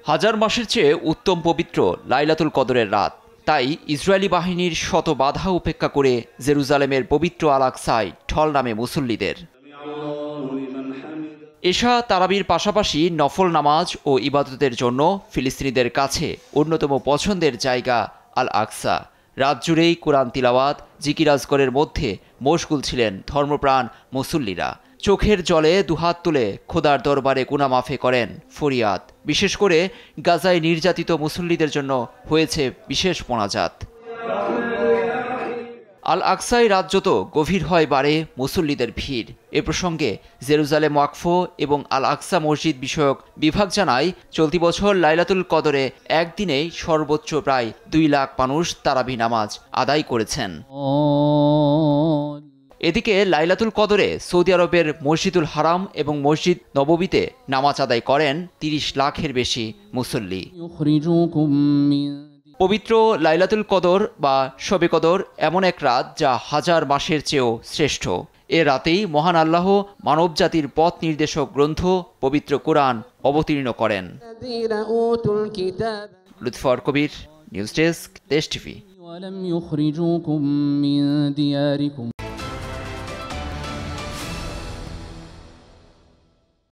হাজার মাসের চেয়ে উত্তম পবিত্র লাইলাতুল কদরের রাত। তাই ইসরায়েলি বাহিনীর শত বাধা উপেক্ষা করে জেরুজালেমের পবিত্র আল আকসায় ঢল নামে মুসল্লিদের। এশা তারাবির পাশাপাশি নফল নামাজ ও ইবাদতের জন্য ফিলিস্তিনিদের কাছে অন্যতম পছন্দের জায়গা আল আকসা। রাত জুড়েই কোরআন তিলাওয়াত, জিকির আজকরের মধ্যে মশগুল ছিলেন ধর্মপ্রাণ মুসল্লিরা। চোখের জলে দুহাত তুলে খোদার দরবারে গুনাহ মাফে করেন ফরিয়াদ। বিশেষ করে গাজায় নির্যাতিত মুসল্লিদের জন্য হয়েছে বিশেষ মোনাজাত। আল আকসায় রাত যত গভীর হয় বাড়ে মুসল্লিদের ভিড়। এ প্রসঙ্গে জেরুজালেম ওয়াকফ এবং আল আকসা মসজিদ বিষয়ক বিভাগ জানায়, চলতি বছর লাইলাতুল কদরে একদিনেই সর্বোচ্চ প্রায় 2 লাখ মানুষ তারাবি নামাজ আদায় করেছেন। এদিকে লাইলাতুল কদরে সৌদি আরবের মসজিদুল হারাম এবং মসজিদ নববীতে নামাজ আদায় করেন 30 লাখের বেশি মুসল্লি। পবিত্র লাইলাতুল কদর বা শবে কদর এমন এক রাত যা হাজার মাসের চেয়েও শ্রেষ্ঠ। এ রাতেই মহান আল্লাহ মানবজাতির পথ নির্দেশক গ্রন্থ পবিত্র কোরআন অবতীর্ণ করেন। লুৎফর কবির, নিউজ ডেস্ক, দেশ টিভি।